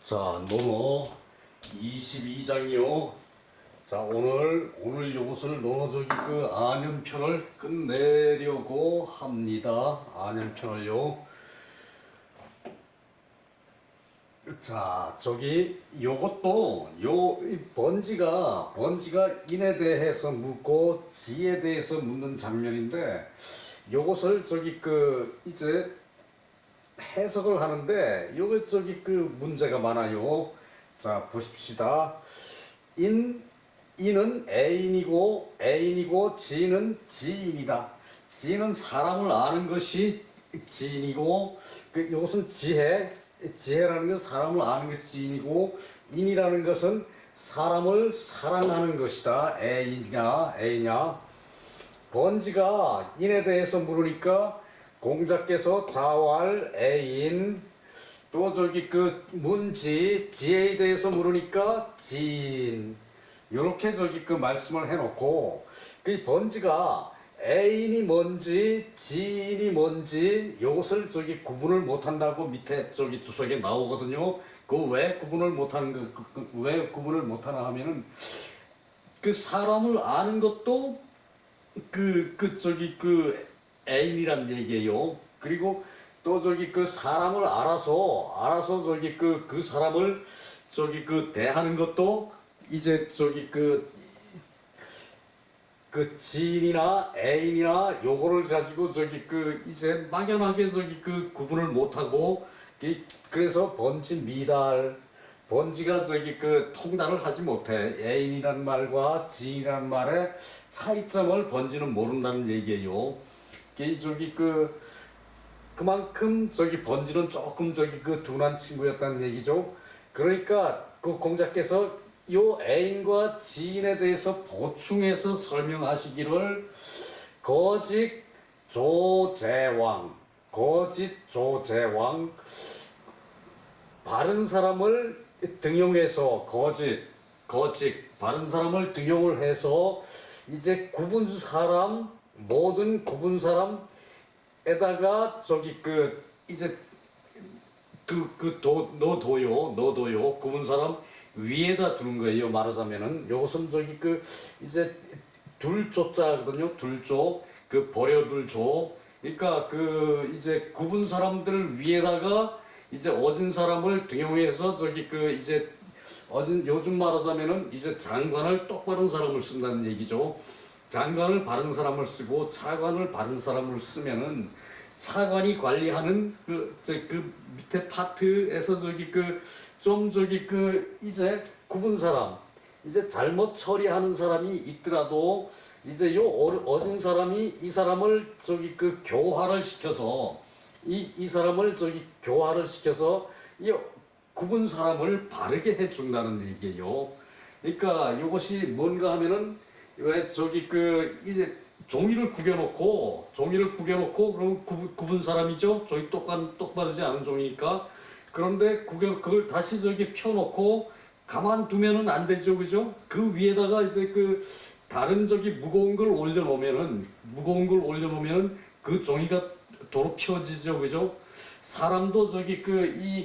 자, 논어 22장이요. 자, 오늘 요것을 논어저기 그 안연편을 끝내려고 합니다. 안연편을요. 자, 저기 요것도 이 번지가 인에 대해서 묻고 지에 대해서 묻는 장면인데, 요것을 저기 그 이제 해석을 하는데 요게 저기 그 문제가 많아요. 자, 보십시다. 인은 애인이고 지는 지인이다. 지는 사람을 아는 것이 지인이고, 이것은 지혜라는 것은 사람을 아는 것이 지인이고, 인이라는 것은 사람을 사랑하는 것이다. 애이냐. 번지가 인에 대해서 물으니까 공자께서 자활 애인, 또 저기 그 문지 지혜에 대해서 물으니까 지인, 요렇게 저기 그 말씀을 해놓고, 그 번지가 애인이 뭔지 지인이 뭔지 요것을 저기 구분을 못한다고 밑에 저기 주석에 나오거든요. 그 왜 구분을 못하는 왜 구분을 못하나 하면은, 그 사람을 아는 것도 저기 그 애인이란 얘기예요. 그리고 또 저기 그 사람을 알아서 저기 그 사람을 저기 그 대하는 것도 이제 저기 그 지인이나 애인이나 요거를 가지고 저기 그 이제 막연하게 저기 그 구분을 못하고, 그래서 번지가 저기 그 통달을 하지 못해. 애인이란 말과 지인이란 말의 차이점을 번지는 모른다는 얘기예요. 저기 그만큼 저기 번지는 조금 저기 그 둔한 친구였다는 얘기죠. 그러니까 그 공자께서 요 애인과 지인에 대해서 보충해서 설명하시기를, 거짓 조제왕, 바른 사람을 등용해서, 바른 사람을 등용을 해서 이제 모든 구분 사람에다가 저기 그 이제 너도요 구분 사람 위에다 두는 거예요. 말하자면은 요것은 저기 그 이제 둘조자거든요. 둘조, 그 버려둘 조. 그러니까 그 이제 구분 사람들 위에다가 이제 어진 사람을 등용해서 저기 그 이제 요즘 말하자면은 이제 장관을 똑바른 사람을 쓴다는 얘기죠. 장관을 바른 사람을 쓰고 차관을 바른 사람을 쓰면은, 차관이 관리하는 그 밑에 파트에서 저기 이제 구분 사람, 이제 잘못 처리하는 사람이 있더라도 이제 요 어진 사람이 이 사람을 저기 그 교화를 시켜서, 이 사람을 저기 교화를 시켜서 이 구분 사람을 바르게 해준다는 얘기예요. 그러니까 이것이 뭔가 하면은, 왜 저기 그 이제 종이를 구겨놓고 그러면 구분 사람이죠. 저기 똑바르지 않은 종이니까. 그런데 그걸 다시 저기 펴놓고 가만두면은 안 되죠, 그죠? 그 위에다가 이제 그 다른 저기 무거운 걸 올려놓으면은 그 종이가 도로 펴지죠, 그죠? 사람도 저기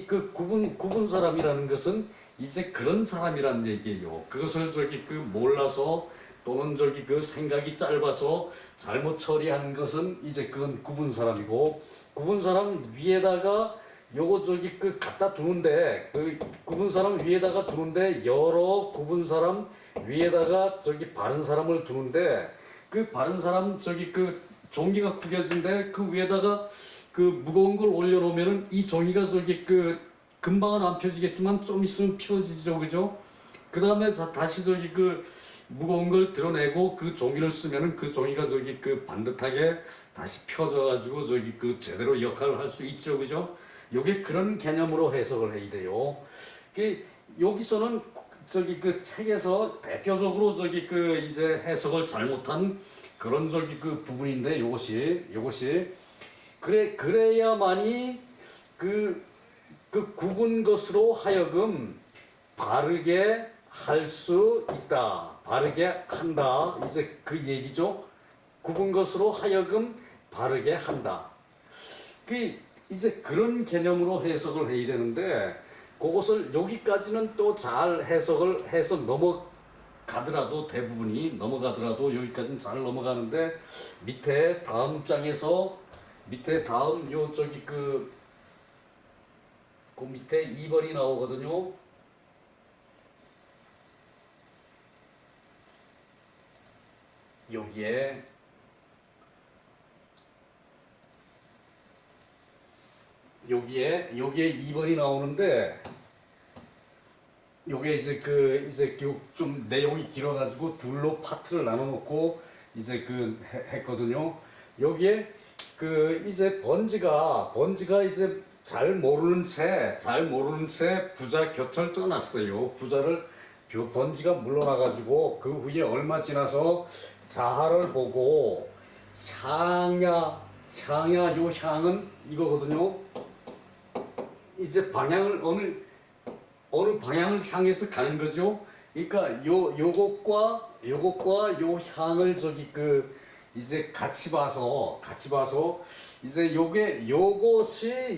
구분 사람이라는 것은 이제 그런 사람이란 얘기예요. 그것을 저기 몰라서, 또는 저기 생각이 짧아서 잘못 처리한 것은 이제 그건 구분 사람이고, 구분 사람 위에다가 요거 저기 갖다 두는데, 구분 사람 위에다가 두는데, 여러 구분 사람 위에다가 저기 바른 사람을 두는데, 그 바른 사람 저기 종이가 구겨진데 그 위에다가 무거운 걸 올려놓으면은 이 종이가 저기 금방은 안 펴지겠지만 좀 있으면 펴지죠, 그죠? 그 다음에 다시 저기 무거운 걸 드러내고 그 종이를 쓰면은 그 종이가 저기 반듯하게 다시 펴져가지고 저기 제대로 역할을 할 수 있죠, 그죠? 요게 그런 개념으로 해석을 해야 돼요. 여기서는 저기 책에서 대표적으로 저기 이제 해석을 잘못한 그런 저기 부분인데, 요것이 그래야만이 구분 것으로 하여금 바르게 할 수 있다. 바르게 한다. 이제 그 얘기죠. 구분 것으로 하여금 바르게 한다. 이제 그런 개념으로 해석을 해야 되는데, 그것을 여기까지는 또 잘 해석을 해서 넘어가더라도 대부분이 넘어가더라도 여기까지는 잘 넘어가는데 밑에 다음 장에서 밑에 다음 요 저기 그 밑에 2번이 나오거든요. 여기에 여기에 2번이 나오는데 요게 이제 좀 내용이 길어가지고 둘로 파트를 나눠놓고 이제 했거든요. 여기에 이제 번지가 이제 잘 모르는 채 부자 곁을 떠났어요. 번지가 물러나가지고 그 후에 얼마 지나서 자하를 보고 요 향은 이거거든요. 이제 방향을 어느 방향을 향해서 가는 거죠. 그러니까 요것과 요 향을 이제 같이 봐서 이제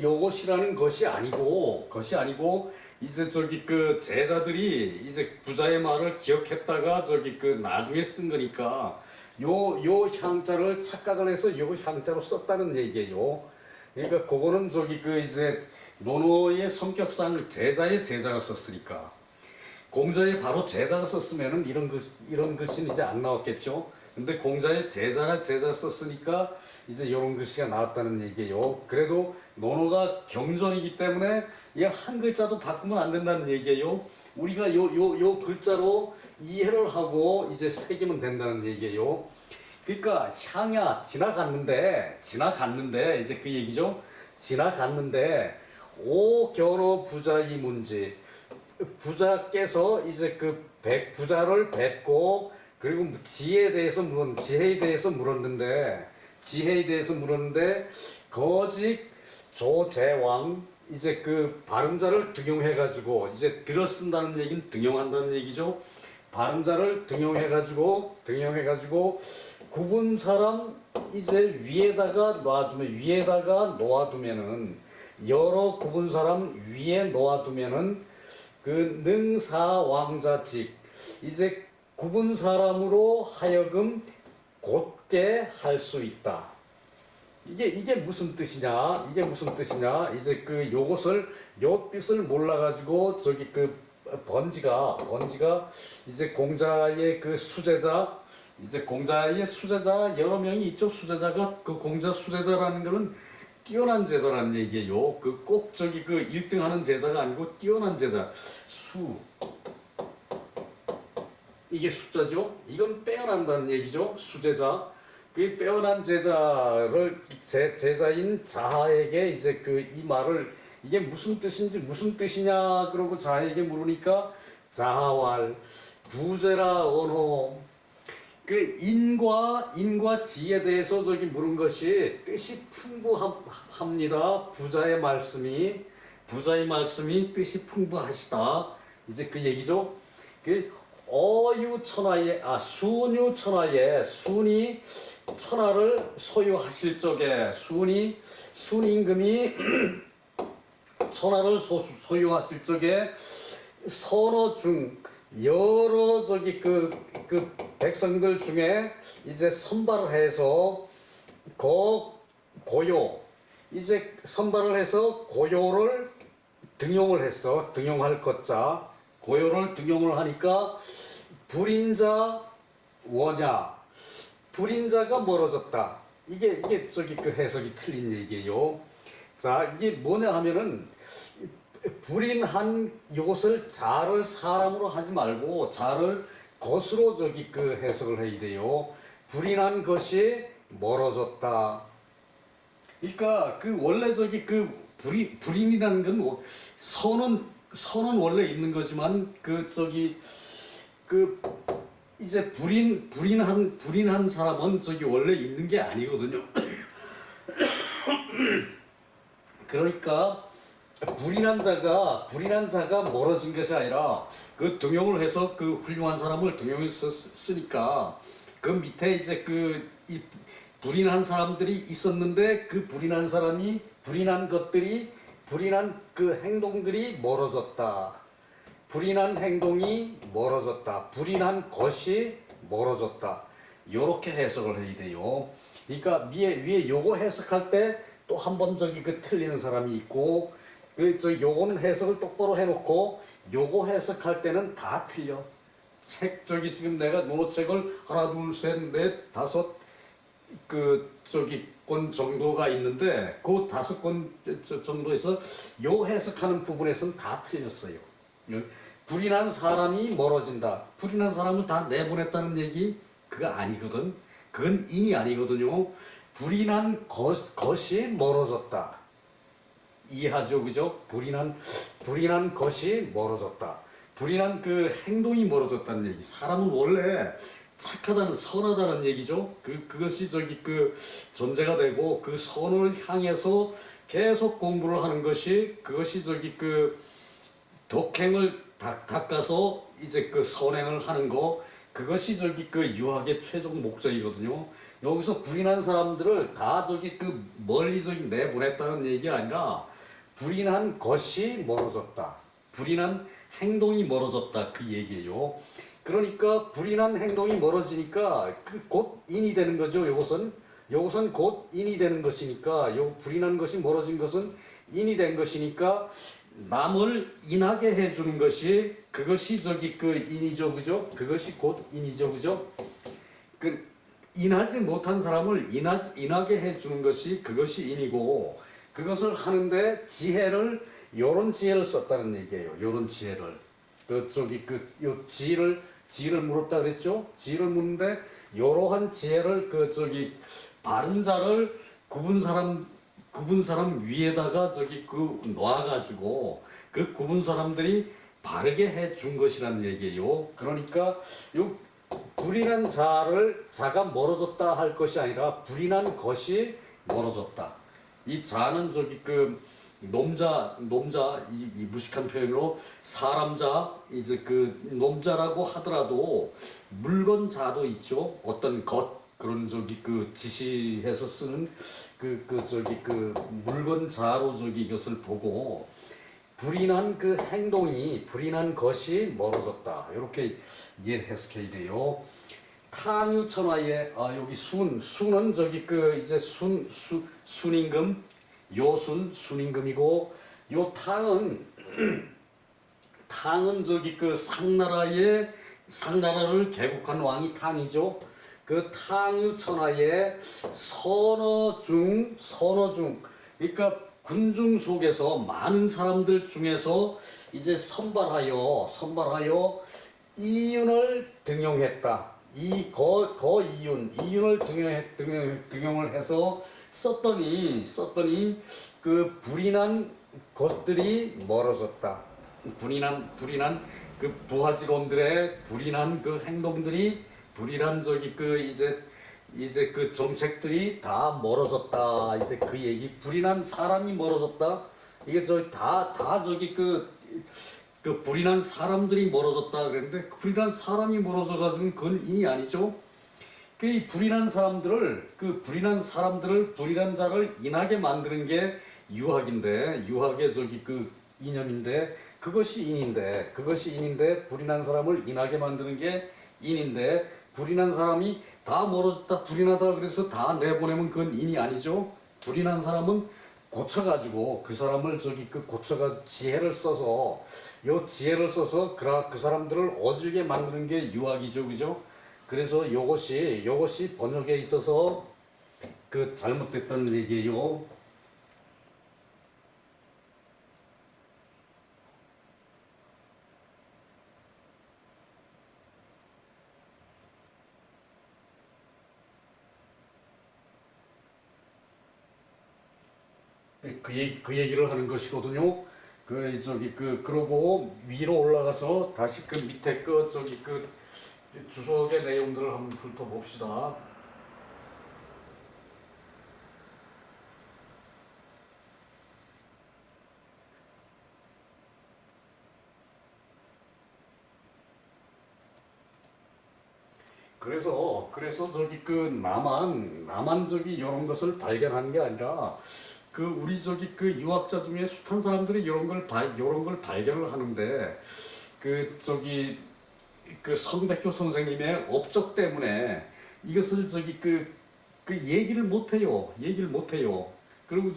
요것이라는 것이 아니고 이제 제자들이 이제 부자의 말을 기억했다가 나중에 쓴 거니까 요 향자를 착각을 해서 요 향자로 썼다는 얘기예요. 그러니까 그거는 이제 논어의 성격상 제자가 썼으니까 공자의 바로 제자가 썼으면은 이런 글씨는 이제 안 나왔겠죠. 근데 공자의 제자가 썼으니까 이제 이런 글씨가 나왔다는 얘기예요. 그래도 논어가 경전이기 때문에 이 한 글자도 바꾸면 안 된다는 얘기예요. 우리가 요 글자로 이해를 하고 이제 새기면 된다는 얘기예요. 그러니까 향야 지나갔는데 이제 그 얘기죠. 지나갔는데 오견어 부자이 문지 부자께서 이제 부자를 뵙고 그리고 지혜에 대해서 물었는데 거직 조제왕 이제 바른 자를 등용해가지고 이제 들어 쓴다는 얘기는 등용한다는 얘기죠. 바른 자를 등용해가지고 굽은 사람 이제 위에다가 놓아두면은 여러 굽은 사람 위에 놓아두면은 능사왕자직 이제 굽은 사람으로 하여금 곧게 할 수 있다. 이게 무슨 뜻이냐? 이제 요 뜻을 몰라가지고 번지가 이제 공자의 수제자 여러 명이 있죠. 수제자가 공자 수제자라는 거는 뛰어난 제자라는 얘기예요. 꼭 1등 하는 제자가 아니고 뛰어난 제자. 이게 숫자죠. 이건 빼어난다는 얘기죠. 수제자. 그 빼어난 제자를 제자인 자하에게 이제 이 말을 이게 무슨 뜻이냐 그러고 자하에게 물으니까 자하왈 부제라 언호 인과 지에 대해서 물은 것이 뜻이 풍부합니다. 부자의 말씀이 뜻이 풍부하시다. 이제 그 얘기죠. 순유천하에 순이 천하를 소유하실 적에 순 임금이 천하를 소유하실 적에 선어 중 여러 백성들 중에 이제 선발을 해서 이제 선발을 해서 고요를 등용할 것자 고요를 등용을 하니까 불인자 원야 불인자가 멀어졌다. 이게 해석이 틀린 얘기예요. 자, 이게 뭐냐 하면은 불인한 요것을 자를 사람으로 하지 말고 자를 것으로 해석을 해야 돼요. 불인한 것이 멀어졌다. 그러니까 원래 불인이라는 건 선은 원래 있는 거지만 이제 불인한 사람은 원래 있는 게 아니거든요. 그러니까 불인한 자가 멀어진 것이 아니라 등용을 해서 훌륭한 사람을 등용했으니까 그 밑에 이제 이 불인한 사람들이 있었는데 불인한 것들이 불인한 그 행동들이 멀어졌다. 불인한 행동이 멀어졌다. 불인한 것이 멀어졌다. 요렇게 해석을 해야 돼요. 그러니까 위에 요거 해석할 때 또 한 번 저기 그 틀리는 사람이 있고, 요거는 해석을 똑바로 해놓고 요거 해석할 때는 다 틀려. 저기 지금 내가 논어책을 하나 둘 셋 넷 다섯 권 정도가 있는데 그 5권 정도에서 요 해석하는 부분에서는 다 틀렸어요. 불인한 사람이 멀어진다. 불인한 사람을 다 내보냈다는 얘기 그거 아니거든. 그건 인이 아니거든요. 불인한 것이 멀어졌다. 이해하죠, 그죠? 불인한 것이 멀어졌다. 불인한 그 행동이 멀어졌다는 얘기. 사람은 원래 착하다는 선하다는 얘기죠. 그것이 존재가 되고 그 선을 향해서 계속 공부를 하는 것이 그것이 독행을 닦아서 이제 그 선행을 하는 거 그것이 유학의 최종 목적이거든요. 여기서 불인한 사람들을 다 멀리 내보냈다는 얘기 아니라 불인한 것이 멀어졌다. 불인한 행동이 멀어졌다 그 얘기예요. 그러니까 불인한 행동이 멀어지니까 곧 인이 되는 거죠. 요것은 곧 인이 되는 것이니까 요 불인한 것이 멀어진 것은 인이 된 것이니까 남을 인하게 해주는 것이 그것이 인이죠, 그죠? 그것이 곧 인이죠, 그죠? 인하지 못한 사람을 인하게 해주는 것이 그것이 인이고 그것을 하는데 요런 지혜를 썼다는 얘기예요. 요런 지혜를. 요 지혜를 물었다 그랬죠? 지혜를 묻는데 요러한 지혜를 바른 자를 굽은 사람 위에다가 놔가지고 그 굽은 사람들이 바르게 해준 것이라는 얘기예요. 그러니까 요 불인한 자가 멀어졌다 할 것이 아니라 불인한 것이 멀어졌다. 이 자는 놈자 이 무식한 표현으로 사람자 놈자라고 하더라도 물건자도 있죠. 어떤 것 그런 지시해서 쓰는 물건자로 이것을 보고 불인한 불인한 것이 멀어졌다. 이렇게 해석해야 돼요. 탕유천하에 여기 순은 이제 순임금 순임금이고 요 탕은 상나라를 개국한 왕이 탕이죠. 그 탕유천하에 선어중 그러니까 군중 속에서 많은 사람들 중에서 이제 선발하여 이윤을 등용했다. 이윤을 등용을 해서 썼더니 그 불인한 것들이 멀어졌다. 불인한 부하 직원들의 불인한 행동들이 불인한 이제 정책들이 다 멀어졌다. 이제 그 얘기. 불인한 사람이 멀어졌다. 이게 불인한 사람들이 멀어졌다 그랬는데 불인한 사람이 멀어져가지고 그건 인이 아니죠. 그 불인한 사람들을 불인한 자를 인하게 만드는 게 유학인데 유학의 이념인데 그것이 인인데 불인한 사람을 인하게 만드는 게 인인데 불인한 사람이 다 멀어졌다 불인하다 그래서 다 내보내면 그건 인이 아니죠. 불인한 사람은 고쳐가지고 그 사람을 고쳐가지고 지혜를 써서 그 사람들을 어질게 만드는 게 유학이죠, 그죠? 그래서 요것이 번역에 있어서 잘못됐다는 얘기예요. 그 얘기를 하는 것이거든요. 그러고 위로 올라가서 다시 밑에 주석의 내용들을 한번 훑어봅시다. 그래서 나만 이런 것을 발견한 게 아니라 우리 그 유학자 중에 숱한 사람들이 이런 걸 발견을 하는데 그 성백효 선생님의 업적 때문에 이것을 얘기를 못해요. 얘기를 못해요. 그리고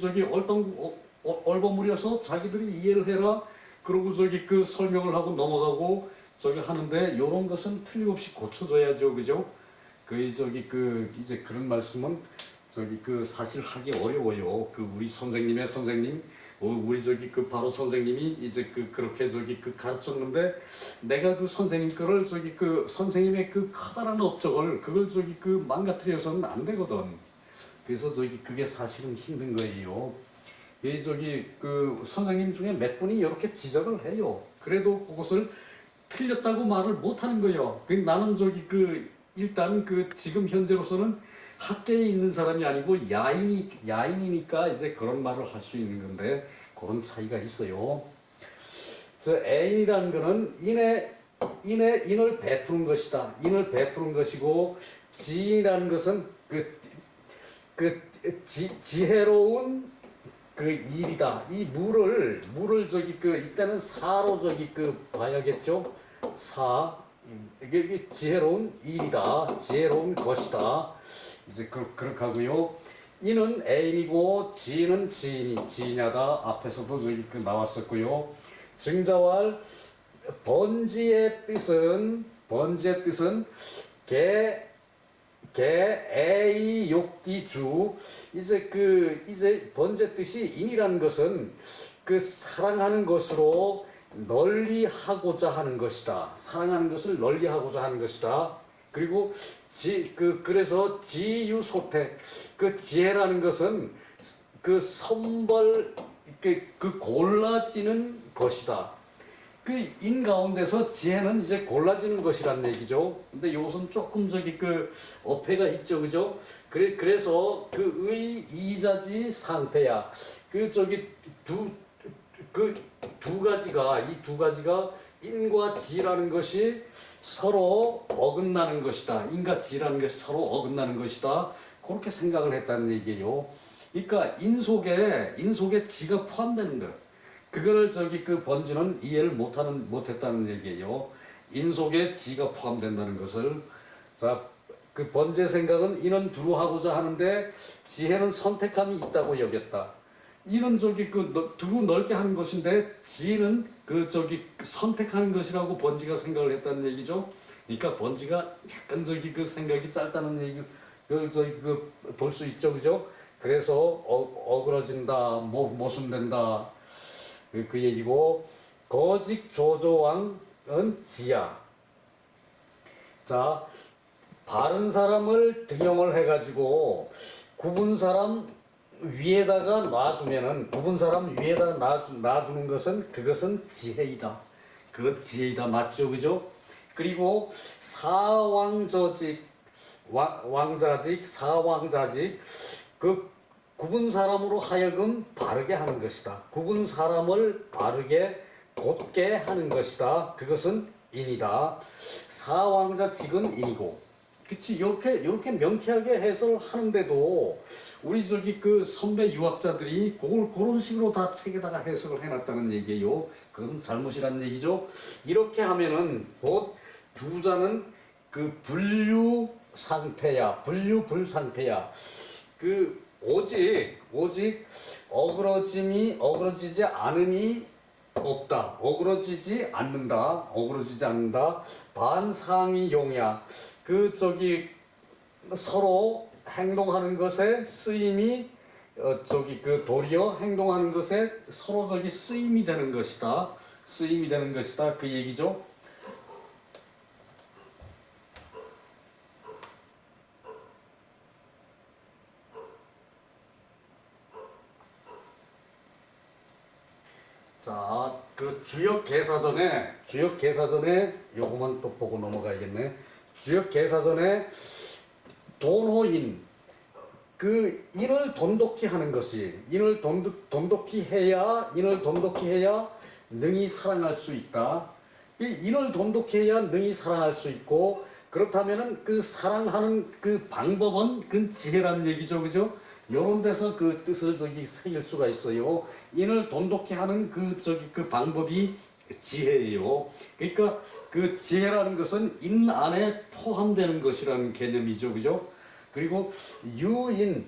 얼버무려서 자기들이 이해를 해라. 그리고 그 설명을 하고 넘어가고 하는데 이런 것은 틀림없이 고쳐져야죠. 그죠? 이제 그런 말씀은 사실 하기 어려워요. 우리 선생님의 선생님, 우리 바로 선생님이 이제 그렇게 가르쳤는데 내가 선생님 거를 선생님의 커다란 업적을 그걸 망가뜨려서는 안 되거든. 그래서 그게 사실은 힘든 거예요. 선생님 중에 몇 분이 이렇게 지적을 해요. 그래도 그것을 틀렸다고 말을 못 하는 거예요. 나는 일단 지금 현재로서는 학계에 있는 사람이 아니고 야인이니까 이제 그런 말을 할 수 있는 건데 그런 차이가 있어요. 애인이라는 거는 인을 베푸는 것이다. 인을 베푸는 것이고 지인이라는 것은 지혜로운 일이다. 이 물을 이때는 사로 봐야겠죠. 이게 지혜로운 일이다. 지혜로운 것이다. 이제 그렇게 하고요. 이는 애인이고 지인은 지인이다. 앞에서도 나왔었고요. 증자왈 번지의 뜻은 애이 욕디주. 이제 번제 뜻이 인이라는 것은 사랑하는 것으로 널리하고자 하는 것이다. 사랑하는 것을 널리하고자 하는 것이다. 그리고 그래서 지유소택, 지혜라는 것은 선벌, 골라지는 것이다. 인 가운데서 지혜는 이제 골라지는 것이란 얘기죠. 근데 요것은 조금 어폐가 있죠, 그죠? 그래서 의 이자지 상패야. 두 가지가, 이 두 가지가 인과 지라는 것이 서로 어긋나는 것이다. 인과 지라는 것이 서로 어긋나는 것이다. 그렇게 생각을 했다는 얘기예요. 그러니까 인 속에 지가 포함되는 거예요. 그거를 번지는 이해를 못했다는 얘기예요. 인 속에 지가 포함된다는 것을. 자, 번제 생각은 인은 두루 하고자 하는데 지혜는 선택함이 있다고 여겼다. 이는 두루 넓게 하는 것인데 지혜는 선택하는 것이라고 번지가 생각을 했다는 얘기죠. 그러니까 번지가 약간 생각이 짧다는 얘기를 볼 수 있죠, 그죠? 그래서 어그러진다, 모순된다. 그 얘기고, 거직 조조왕은 지야. 자, 바른 사람을 등용을 해가지고 굽은 사람 위에다가 놔두면은, 굽은 사람 위에다가 놔두는 것은 그것은 지혜이다. 그것 지혜이다. 맞죠, 그죠? 그리고 사왕자직, 사왕자직, 굽은 사람으로 하여금 바르게 하는 것이다. 굽은 사람을 바르게 곧게 하는 것이다. 그것은 인이다. 사왕자직은 인이고. 그치, 요렇게 명쾌하게 해석을 하는데도 우리 선배 유학자들이 그런 식으로 다 책에다가 해석을 해놨다는 얘기예요. 그것은 잘못이라는 얘기죠. 이렇게 하면은 곧 두자는 불류상패야, 불유불상패야. 오직 어그러지지 않음이 없다. 어그러지지 않는다. 반상이용이야. 서로 행동하는 것에 쓰임이 도리어 행동하는 것에 서로 쓰임이 되는 것이다. 그 얘기죠. 자, 주역개사전에 요거만 또 보고 넘어가야겠네. 주역개사전에 돈호인, 인을 돈독히 하는 것이, 인을 돈독히 해야 능히 사랑할 수 있다. 인을 돈독히 해야 능히 사랑할 수 있고, 그렇다면은 사랑하는 방법은 지혜란 얘기죠, 그죠? 요런 데서 그 뜻을 새길 수가 있어요. 인을 돈독히 하는 그 방법이 지혜예요. 그러니까 그 지혜라는 것은 인 안에 포함되는 것이라는 개념이죠, 그죠? 그리고 유인,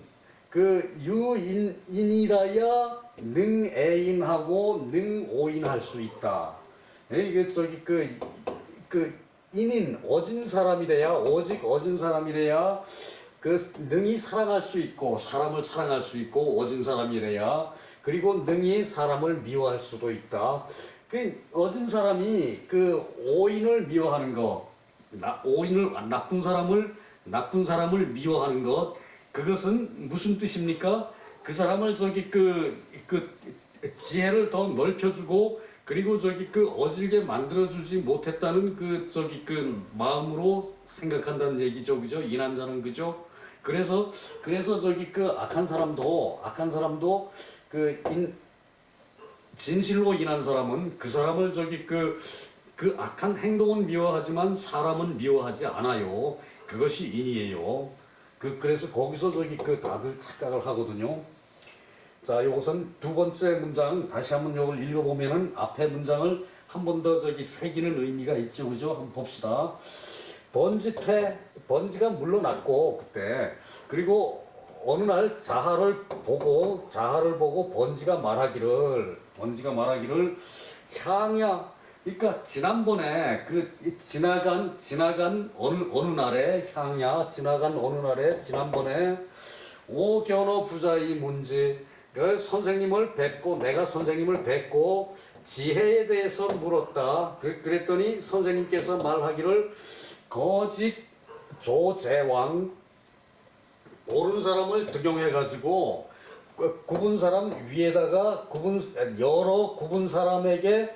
인이라야 능애인하고 능오인할 수 있다. 이게 인인 어진 사람이래야, 오직 어진 사람이래야 능히 사랑할 수 있고 사람을 사랑할 수 있고 오진 사람이래야, 그리고 능히 사람을 미워할 수도 있다. 어진 사람이 오인을 미워하는 것, 나쁜 사람을 미워하는 것, 그것은 무슨 뜻입니까? 그 사람을 지혜를 더 넓혀주고, 그리고 어질게 만들어주지 못했다는 마음으로 생각한다는 얘기죠, 그죠? 인한 자는, 그죠? 그래서 악한 사람도 진실로 인한 사람은 그 사람을 악한 행동은 미워하지만 사람은 미워하지 않아요. 그것이 인이에요. 그래서 거기서 다들 착각을 하거든요. 자, 요것은 두 번째 문장 다시 한번 요걸 읽어보면은 앞에 문장을 한 번 더 새기는 의미가 있죠, 그죠? 한번 봅시다. 번지가 물러났고 그때, 그리고 어느 날 자하를 보고 번지가 말하기를 향야, 그러니까 지난번에 지나간 어느 날에 지난번에 오견어 부자의 문제, 내가 선생님을 뵙고 지혜에 대해서 물었다. 그랬더니 선생님께서 말하기를 거짓 조제왕, 옳은 사람을 등용해가지고 구분 사람 위에다가 여러 구분 사람에게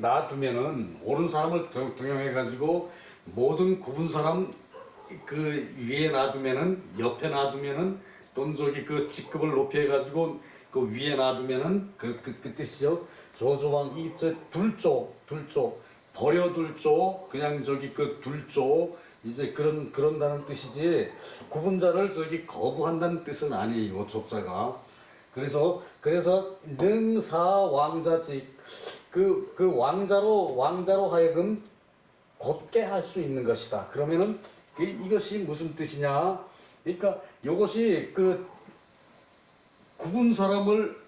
놔두면은, 옳은 사람을 등용해가지고 모든 구분 사람 위에 놔두면은, 옆에 놔두면은, 또는 직급을 높이 해가지고 위에 놔두면은 그 뜻이죠. 조조왕, 둘조 버려둘 조, 그냥 둘조, 이제 그런다는 뜻이지, 구분자를 거부한다는 뜻은 아니에요, 조자가. 그래서 능사왕자직, 왕자로 하여금 곧게 할 수 있는 것이다. 그러면은 이것이 무슨 뜻이냐? 그러니까 이것이 구분 사람을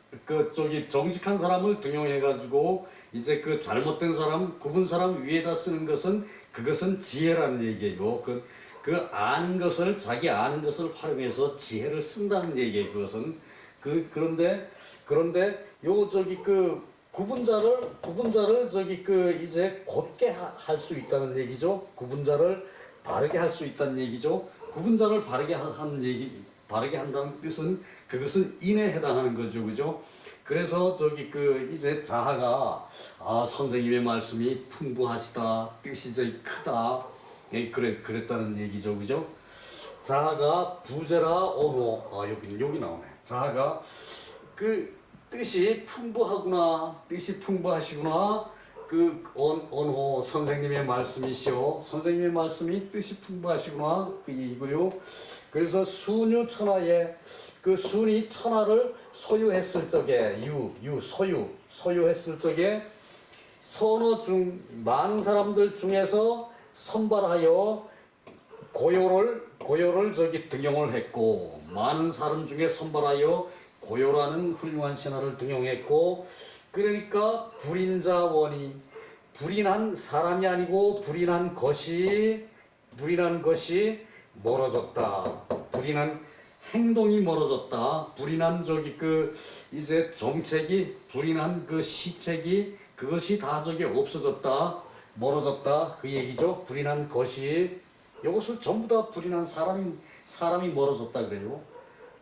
정직한 사람을 등용해가지고 이제 잘못된 사람, 구분 사람 위에다 쓰는 것은, 그것은 지혜라는 얘기예요. 자기 아는 것을 활용해서 지혜를 쓴다는 얘기예요. 그것은 그런데 요 구분자를 이제 곧게 할 수 있다는 얘기죠. 구분자를 바르게 할 수 있다는 얘기죠. 구분자를 바르게 한다는 뜻은, 그것은 인에 해당하는 거죠, 그죠? 그래서 이제 자하가 선생님의 말씀이 풍부하시다, 뜻이 크다, 그랬다는 얘기죠, 그죠? 자하가 부제라 어노, 여기 나오네. 자하가 뜻이 풍부하시구나. 언호 선생님의 말씀이시오. 선생님의 말씀이 뜻이 풍부하시구나, 그 얘기고요. 그래서 순이 천하를 소유했을 적에, 소유했을 적에 선어 중 많은 사람들 중에서 선발하여 고요를 등용을 했고, 많은 사람 중에 선발하여 고요라는 훌륭한 신하를 등용했고, 그러니까 불인자원이, 불인한 사람이 아니고 불인한 것이 멀어졌다. 불인한 행동이 멀어졌다. 불인한 이제 정책이, 불인한 시책이, 그것이 다 없어졌다, 멀어졌다, 그 얘기죠. 불인한 것이, 이것을 전부 다 불인한 사람이 멀어졌다 그래요.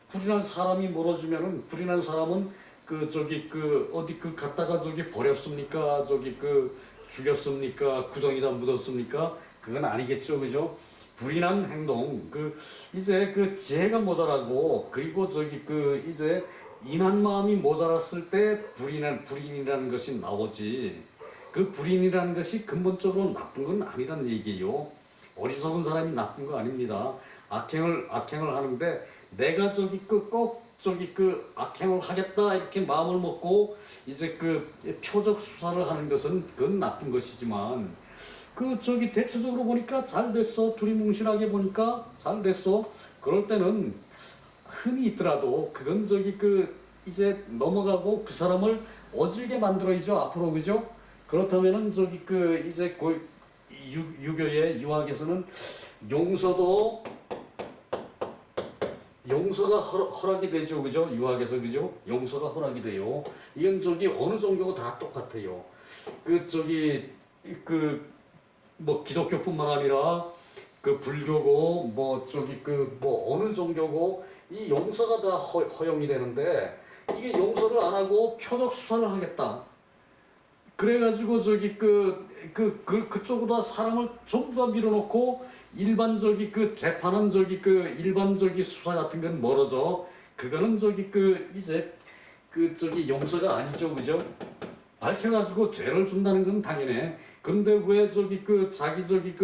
불인한 사람이 멀어지면은, 불인한 사람은 어디 갖다가 버렸습니까? 죽였습니까? 구덩이다 묻었습니까? 그건 아니겠죠, 그죠? 불인한 행동, 이제 지혜가 모자라고, 그리고 이제 인한 마음이 모자랐을 때 불인이라는 것이 나오지, 불인이라는 것이 근본적으로 나쁜 건 아니라는 얘기예요. 어리석은 사람이 나쁜 거 아닙니다. 악행을 하는데 내가 저기 꼭 저기 악행을 하겠다 이렇게 마음을 먹고 이제 표적 수사를 하는 것은 그건 나쁜 것이지만 저기 대체적으로 보니까 잘 됐어. 두리뭉실하게 보니까 잘 됐어. 그럴 때는 흠이 있더라도 그건 저기 이제 넘어가고 그 사람을 어질게 만들어야죠. 앞으로 그죠? 그렇다면은 저기 이제 유교의 유학에서는 용서가 허락이 되죠. 그죠? 유학에서 그죠? 용서가 허락이 돼요. 이건 저기 어느 종교가 다 똑같아요. 저기 뭐 기독교뿐만 아니라 불교고 뭐 저기 뭐 어느 종교고 이 용서가 다 허용이 되는데 이게 용서를 안 하고 표적 수사를 하겠다. 그래가지고 저기 그쪽으로 사람을 전부 다 밀어놓고 일반적이 재판은 저기 일반적이 수사 같은 건 멀어져. 그거는 저기 이제 저기 용서가 아니죠. 그죠? 밝혀가지고 죄를 준다는 건 당연해. 근데 왜 저기 자기 저기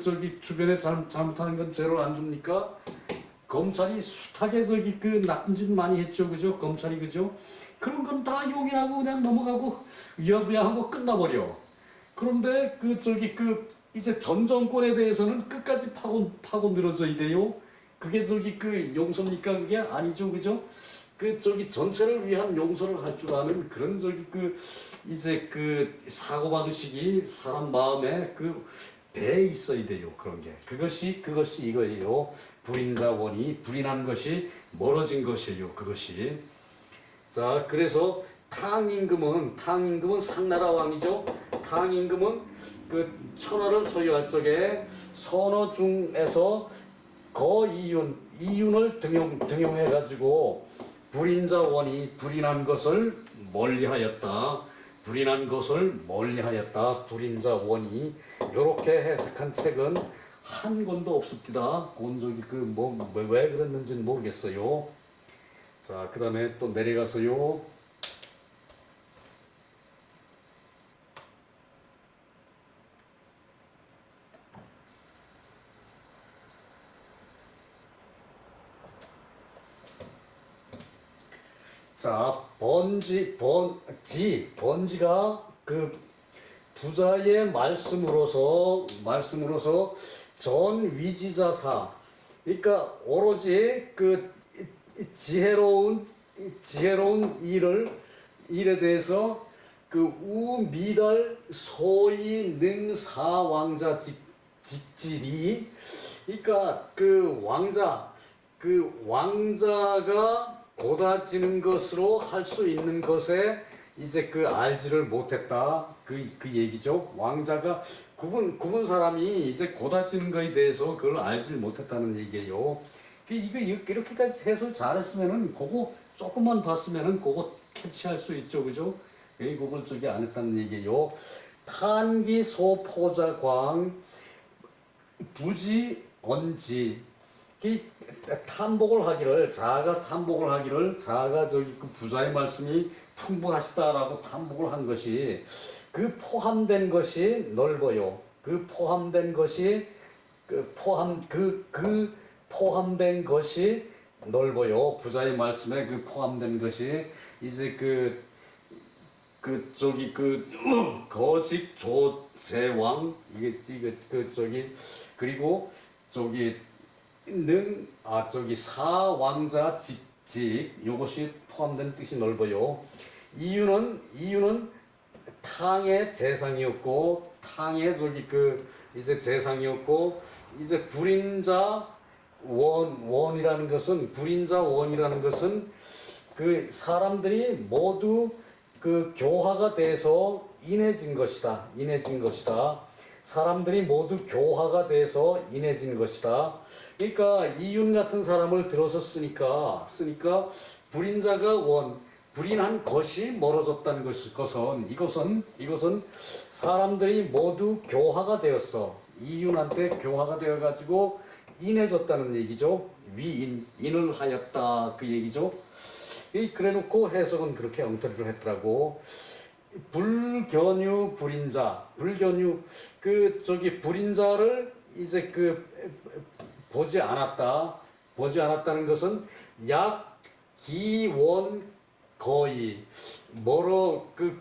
저기 주변에 잘못하는 건 죄를 안 줍니까? 검찰이 숱하게 저기 나쁜 짓 많이 했죠. 그죠? 검찰이 그죠? 그런 건 다 용인하고 그냥 넘어가고 여부야하고 끝나버려. 그런데 저기 이제 전 정권에 대해서는 끝까지 파고 늘어져야 돼요. 그게 저기 용서입니까? 그게 아니죠. 그죠? 저기 전체를 위한 용서를 할 줄 아는 그런 저기 이제 사고방식이 사람 마음에 배에 있어야 돼요. 그런 게. 그것이 이거예요. 불인자원이 불인한 것이 멀어진 것이에요. 그것이. 자, 그래서 탕임금은 상나라 왕이죠. 탕임금은 천하를 소유할 적에 선어 중에서 이윤을 등용해 가지고 불인자원이 불인한 것을 멀리하였다. 불인자원이 이렇게 해석한 책은 한 권도 없습니다. 곤적이 왜 그랬는지는 모르겠어요. 자, 그 다음에 또 내려가서요. 자, 번지가 부자의 말씀으로서 전 위지자사. 그러니까 오로지 지혜로운 일에 대해서 우미달 소위 능사왕자 직질이 그러니까 왕자가 고다지는 것으로 할 수 있는 것에 이제 알지를 못했다 그 얘기죠. 왕자가 구분 사람이 이제 고다지는 것에 대해서 그걸 알지 못했다는 얘기예요. 이거 이렇게까지 해설 잘했으면은 그거 조금만 봤으면은 그거 캐치할 수 있죠. 그죠? 왜 그걸 저기 안 했다는 얘기예요. 탄기소포자광 부지 언지 자아가 저기 부자의 말씀이 풍부하시다라고 탐복을 한 것이 포함된 것이 넓어요. 포함된 것이 넓어요. 부자의 말씀에 포함된 것이 이제 거직 조제왕 이게 저기 그리고 저기 사왕자 직직 요것이 포함된 뜻이 넓어요. 이유는 탕의 재상이었고 이제 재상이었고 이제 불인자원이라는 것은 사람들이 모두 교화가 돼서 인해진 것이다. 사람들이 모두 교화가 돼서 인해진 것이다. 그러니까 이윤 같은 사람을 들어서 쓰니까 불인한 것이 멀어졌다는 이것은 사람들이 모두 교화가 되었어. 이윤한테 교화가 되어가지고 인해졌다는 얘기죠. 인을 하였다 그 얘기죠. 그래놓고 해석은 그렇게 엉터리로 했더라고. 불견유 불인자 불견유 불인자를 이제 그 보지 않았다는 것은 약 기원 거의 뭐로 그